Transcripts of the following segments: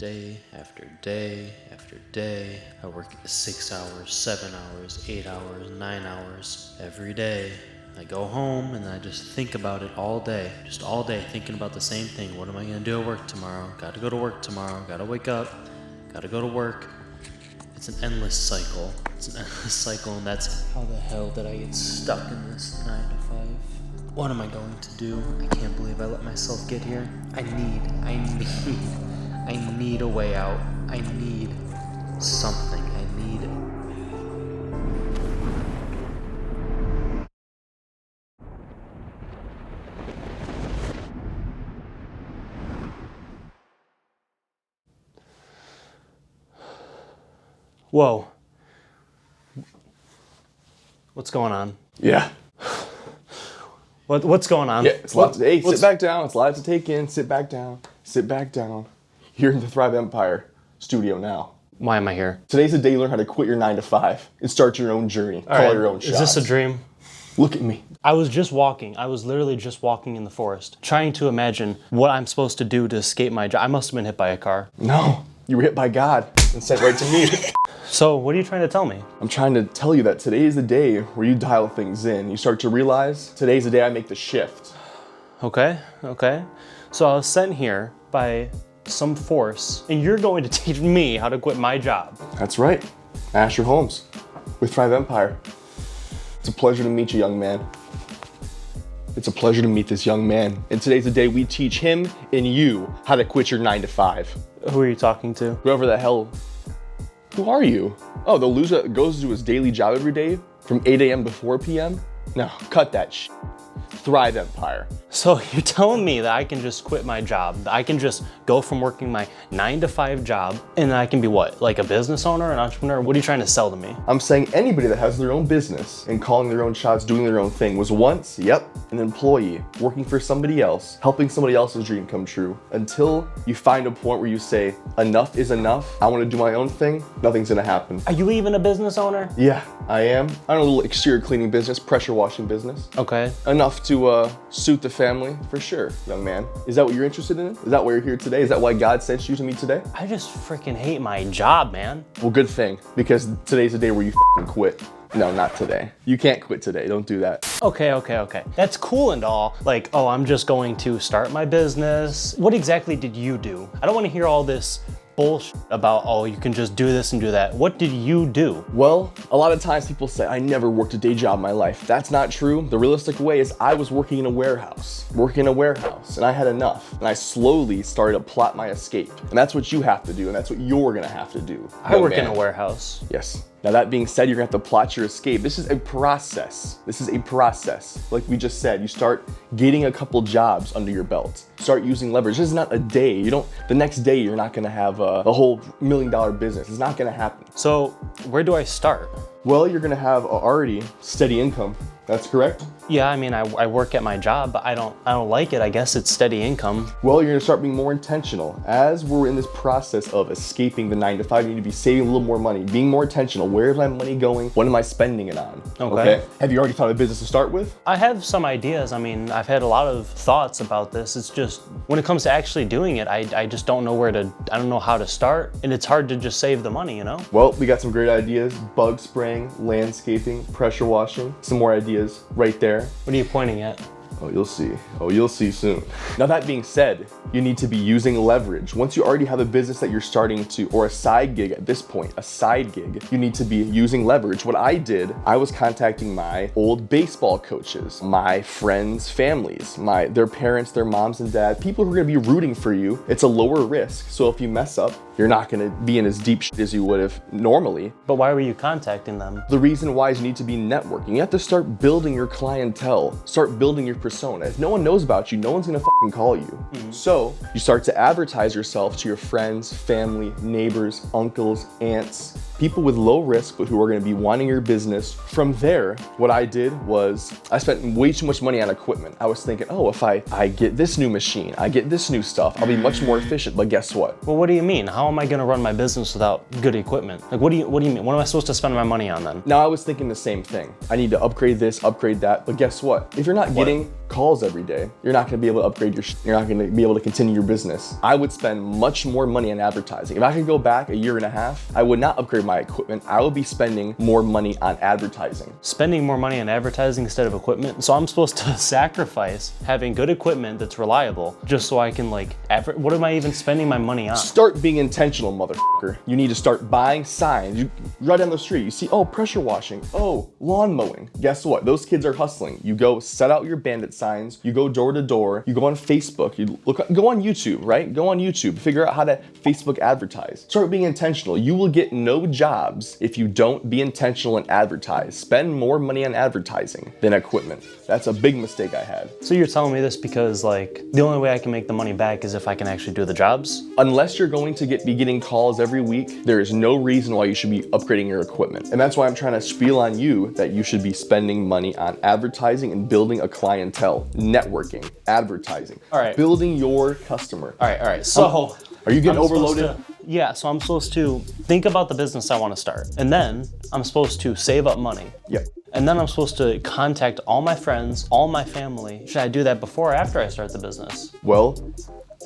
day after day after day. I work 6 hours, 7 hours, 8 hours, 9 hours every day. I go home and I just think about it all day. Just all day thinking about the same thing. What am I gonna do at work tomorrow? Gotta go to work tomorrow. Gotta wake up. Gotta go to work. It's an endless cycle. It's an endless cycle, and that's how the hell did I get stuck in this 9 to 5? What am I going to do? I can't believe I let myself get here. I need a way out. I need something. Whoa. What's going on? Yeah. What's going on? Yeah, it's lots. Hey, sit back down. It's a lot to take in. Sit back down. Sit back down. You're in the Thryve Empire studio now. Why am I here? Today's the day you learn how to quit your 9 to 5 and start your own journey. Call your own shots. Is this a dream? Look at me. I was literally just walking in the forest, trying to imagine what I'm supposed to do to escape my job. I must have been hit by a car. No, you were hit by God and sent right to me. So what are you trying to tell me? I'm trying to tell you that today is the day where you dial things in. You start to realize today's the day I make the shift. Okay. So I was sent here by some force, and you're going to teach me how to quit my job. That's right. Asher Holmes with Thryve Empire. It's a pleasure to meet you, young man. It's a pleasure to meet this young man. And today's the day we teach him and you how to quit your 9 to 5. Who are you talking to? Whoever the hell. Who are you? Oh, the loser that goes to his daily job every day from 8 a.m. to 4 p.m.? No, cut that shit. Thryve Empire. So you're telling me that I can just quit my job, that I can just go from working my 9 to 5 job, and I can be what, like a business owner, an entrepreneur? What are you trying to sell to me? I'm saying anybody that has their own business and calling their own shots, doing their own thing was once, an employee working for somebody else, helping somebody else's dream come true. Until you find a point where you say, enough is enough, I want to do my own thing, nothing's gonna happen. Are you even a business owner? Yeah, I am. I own a little exterior cleaning business, pressure washing business. Okay. Enough to suit the family, for sure, young man. Is that what you're interested in? Is that why you're here today? Is that why God sent you to me today? I just freaking hate my job, man. Well, good thing, because today's the day where you quit. No, not today. You can't quit today. Don't do that. Okay. That's cool and all. Like, oh, I'm just going to start my business. What exactly did you do? I don't want to hear all this bullshit about, oh, you can just do this and do that. What did you do? Well, a lot of times people say, I never worked a day job in my life. That's not true. The realistic way is I was working in a warehouse, and I had enough. And I slowly started to plot my escape. And that's what you have to do, and that's what you're gonna have to do. I work in a warehouse. Yes. Now that being said, you're gonna have to plot your escape. This is a process. Like we just said, you start getting a couple jobs under your belt. Start using leverage. This is not a day. The next day you're not gonna have a whole $1 million business. It's not gonna happen. So where do I start? Well, you're gonna have already steady income. That's correct? Yeah, I mean, I work at my job, but I don't like it. I guess it's steady income. Well, you're gonna start being more intentional. As we're in this process of escaping the 9 to 5, you need to be saving a little more money, being more intentional. Where is my money going? What am I spending it on? Okay. Have you already thought of a business to start with? I have some ideas. I mean, I've had a lot of thoughts about this. It's just, when it comes to actually doing it, I just don't know I don't know how to start. And it's hard to just save the money, you know? Well, we got some great ideas. Bug spraying, landscaping, pressure washing. Some more ideas right there. What are you pointing at? Oh, you'll see. You'll see soon. Now that being said, you need to be using leverage. Once you already have a business that you're starting to, or a side gig at this point, you need to be using leverage. What I did, I was contacting my old baseball coaches, my friends' families, their parents, their moms and dads, people who are gonna be rooting for you. It's a lower risk, so if you mess up, you're not gonna be in as deep shit as you would have normally. But why were you contacting them? The reason why is you need to be networking. You have to start building your clientele, start building your persona. If no one knows about you, no one's gonna fucking call you. So you start to advertise yourself to your friends, family, neighbors, uncles, aunts, people with low risk, but who are gonna be wanting your business. From there, what I did was I spent way too much money on equipment. I was thinking, oh, if I get this new machine, I get this new stuff, I'll be much more efficient. But guess what? Well, what do you mean? How am I gonna run my business without good equipment? Like, what do you mean? What am I supposed to spend my money on then? Now I was thinking the same thing. I need to upgrade this, upgrade that. But guess what? If you're not getting calls every day, you're not gonna be able to upgrade you're not gonna be able to continue your business. I would spend much more money on advertising. If I could go back a year and a half, I would not upgrade my equipment. I would be spending more money on advertising. Spending more money on advertising instead of equipment? So I'm supposed to sacrifice having good equipment that's reliable just so I can like, what am I even spending my money on? Start being intentional, motherfucker. You need to start buying signs. You right down the street, you see, oh, pressure washing, oh, lawn mowing. Guess what? Those kids are hustling. You go set out your bandit signs, you go door to door, you go on Facebook, go on YouTube, right? Go on YouTube, figure out how to Facebook advertise. Start being intentional. You will get no jobs if you don't be intentional and advertise. Spend more money on advertising than equipment. That's a big mistake I had. So you're telling me this because like the only way I can make the money back is if I can actually do the jobs? Unless you're going to be getting calls every week, there is no reason why you should be upgrading your equipment. And that's why I'm trying to spiel on you that you should be spending money on advertising and building a clientele, networking, advertising, all right, building your customer. All right. So are you getting overloaded? Yeah, so I'm supposed to think about the business I want to start. And then I'm supposed to save up money. Yep. And then I'm supposed to contact all my friends, all my family. Should I do that before or after I start the business? Well,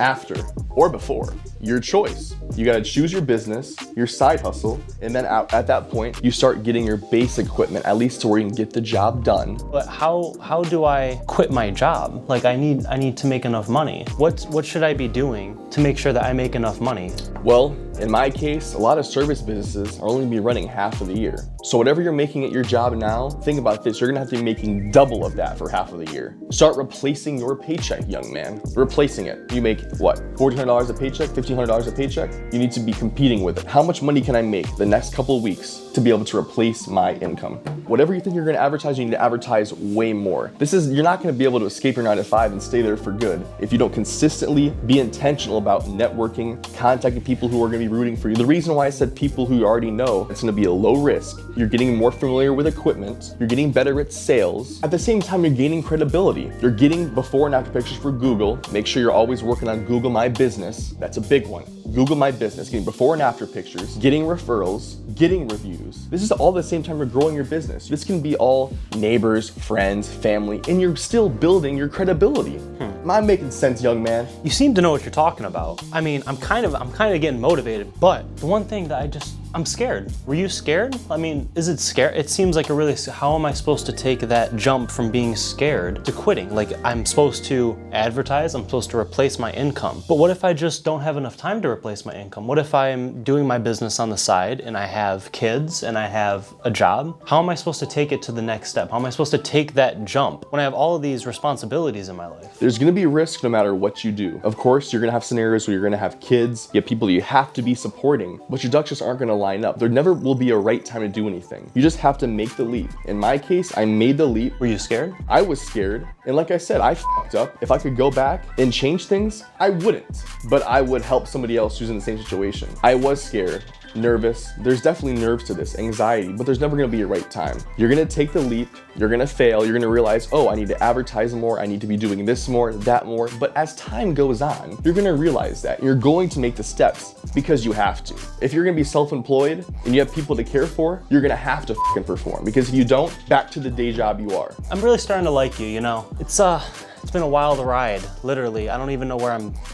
after or before, your choice. You gotta choose your business, your side hustle, and then at that point, you start getting your base equipment, at least to where you can get the job done. But how do I quit my job? Like I need to make enough money. What should I be doing to make sure that I make enough money? Well, in my case, a lot of service businesses are only be running half of the year. So whatever you're making at your job now, think about this, you're gonna have to be making double of that for half of the year. Start replacing your paycheck, young man. Replacing it. You make what, $1,400 a paycheck, $1,500 a paycheck? You need to be competing with it. How much money can I make the next couple of weeks to be able to replace my income? Whatever you think you're gonna advertise, you need to advertise way more. You're not gonna be able to escape your 9 to 5 and stay there for good if you don't consistently be intentional about networking, contacting people who are gonna be rooting for you. The reason why I said people who you already know, it's gonna be a low risk. You're getting more familiar with equipment. You're getting better at sales. At the same time, you're gaining credibility. You're getting before and after pictures for Google. Make sure you're always working on Google My Business. That's a big one. Google My Business, getting before and after pictures, getting referrals, getting reviews. This is all at the same time you're growing your business. This can be all neighbors, friends, family, and you're still building your credibility. Am I making sense, young man? You seem to know what you're talking about. I mean, I'm kind of getting motivated, but the one thing that I'm scared. Were you scared? I mean, is it scary? It seems like how am I supposed to take that jump from being scared to quitting? Like I'm supposed to advertise, I'm supposed to replace my income. But what if I just don't have enough time to replace my income? What if I'm doing my business on the side and I have kids and I have a job? How am I supposed to take it to the next step? How am I supposed to take that jump when I have all of these responsibilities in my life? There's gonna be risk no matter what you do. Of course, you're gonna have scenarios where you're gonna have kids, you have people you have to be supporting, but your ducks just aren't gonna line up. There never will be a right time to do anything. You just have to make the leap. In my case, I made the leap. Were you scared? I was scared. And like I said, I fucked up. If I could go back and change things, I wouldn't. But I would help somebody else who's in the same situation. I was scared. Nervous. There's definitely nerves to this, anxiety, but there's never gonna be a right time. You're gonna take the leap, you're gonna fail, you're gonna realize, oh, I need to advertise more, I need to be doing this more, that more. But as time goes on, you're gonna realize that you're going to make the steps because you have to. If you're gonna be self-employed and you have people to care for, you're gonna have to fucking perform, because if you don't, back to the day job you are. I'm really starting to like you, you know? It's been a wild ride, literally. I don't even know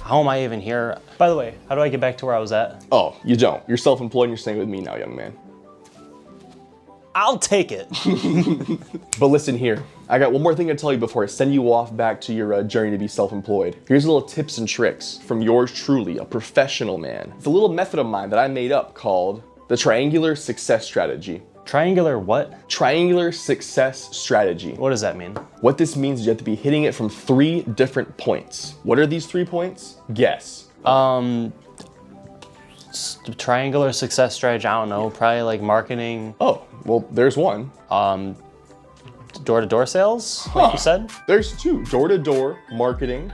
how am I even here? By the way, how do I get back to where I was at? Oh, you don't. You're self-employed and you're staying with me now, young man. I'll take it. But listen here, I got one more thing to tell you before I send you off back to your journey to be self-employed. Here's a little tips and tricks from yours truly, a professional man. It's a little method of mine that I made up called the Triangular Success Strategy. Triangular what? Triangular Success Strategy. What does that mean? What this means is you have to be hitting it from 3 different points. What are these 3 points? Guess. Triangular success strategy, I don't know, probably like marketing. Oh, well, there's one. Door-to-door sales, like you said? There's 2, door-to-door marketing.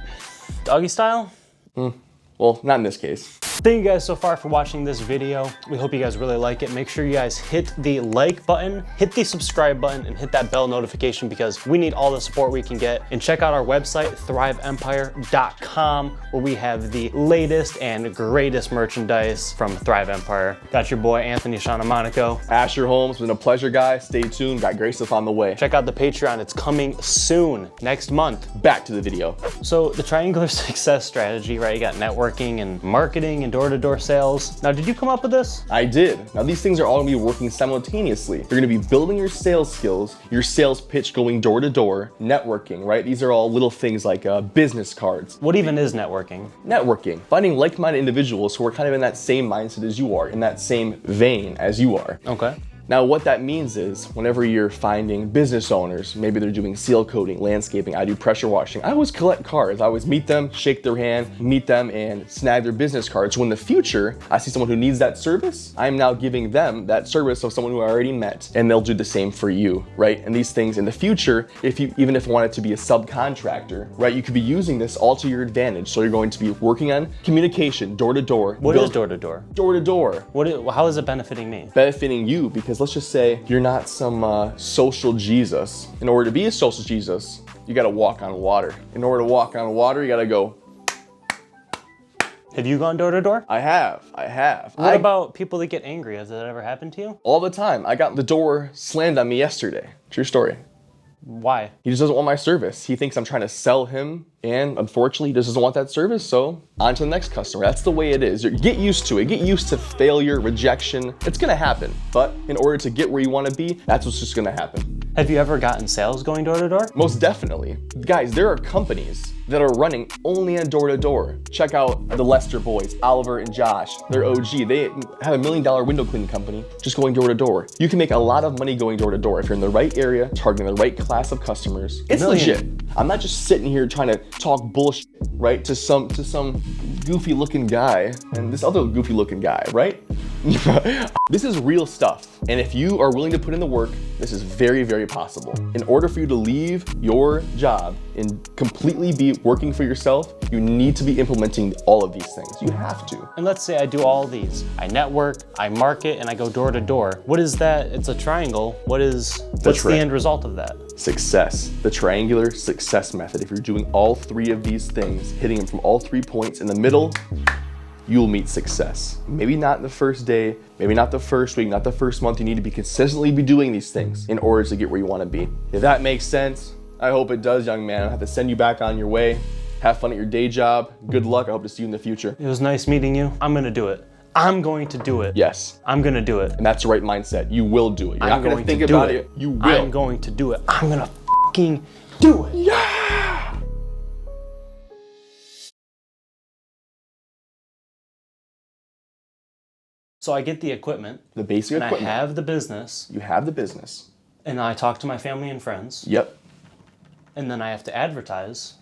Doggy style? Well, not in this case. Thank you guys so far for watching this video. We hope you guys really like it. Make sure you guys hit the like button, hit the subscribe button, and hit that bell notification because we need all the support we can get. And check out our website, thryveempire.com, where we have the latest and greatest merchandise from Thryve Empire. Got your boy, Anthony Monaco. Asher Holmes, been a pleasure, guys. Stay tuned, got great stuff on the way. Check out the Patreon, it's coming soon, next month. Back to the video. So the triangular success strategy, right? You got networking and marketing and door-to-door sales. Now, did you come up with this? I did. Now these things are all gonna be working simultaneously. You're gonna be building your sales skills, your sales pitch going door to door, networking, right? These are all little things like business cards. What even is networking? Networking, finding like-minded individuals who are kind of in that same mindset as you are, in that same vein as you are. Okay. Now, what that means is whenever you're finding business owners, maybe they're doing seal coating, landscaping, I do pressure washing, I always collect cards. I always meet them, shake their hand, meet them, and snag their business cards. So in the future, I see someone who needs that service, I'm now giving them that service of someone who I already met, and they'll do the same for you, right? And these things in the future, even if you want it to be a subcontractor, right, you could be using this all to your advantage. So you're going to be working on communication, door to door. What is door to door? Door to door. How is it benefiting me? Benefiting you because let's just say you're not some social Jesus. In order to be a social Jesus, you gotta walk on water. In order to walk on water, you gotta go. Have you gone door to door? I have. What about people that get angry? Has that ever happened to you? All the time. I got the door slammed on me yesterday. True story. Why? He just doesn't want my service. He thinks I'm trying to sell him, and unfortunately, he just doesn't want that service, so on to the next customer. That's the way it is. Get used to it. Get used to failure, rejection. It's gonna happen, but in order to get where you wanna be, that's what's just gonna happen. Have you ever gotten sales going door to door? Most definitely. Guys, there are companies that are running only on door to door. Check out the Lester boys, Oliver and Josh. They're OG. They have $1 million window cleaning company just going door to door. You can make a lot of money going door to door if you're in the right area, targeting the right class of customers. It's legit. I'm not just sitting here trying to talk bullshit, right, to some goofy looking guy and this other goofy looking guy, right? This is real stuff. And if you are willing to put in the work, this is very, very possible. In order for you to leave your job and completely be working for yourself, you need to be implementing all of these things. You have to. And let's say I do all these. I network, I market, and I go door to door. What is that? It's a triangle. What's the end result of that? Success. The triangular success method. If you're doing all three of these things, hitting them from all 3 points in the middle, you'll meet success. Maybe not the first day, maybe not the first week, not the first month. You need to be consistently doing these things in order to get where you want to be. If that makes sense, I hope it does, young man. I have to send you back on your way. Have fun at your day job. Good luck. I hope to see you in the future. It was nice meeting you. I'm gonna do it. I'm going to do it. Yes. I'm gonna do it. And that's the right mindset. You will do it. You're not gonna think about it. You will. I'm going to do it. I'm gonna fucking do it. Yeah! So I get the equipment. The basic equipment. I have the business. You have the business. And I talk to my family and friends. Yep. And then I have to advertise.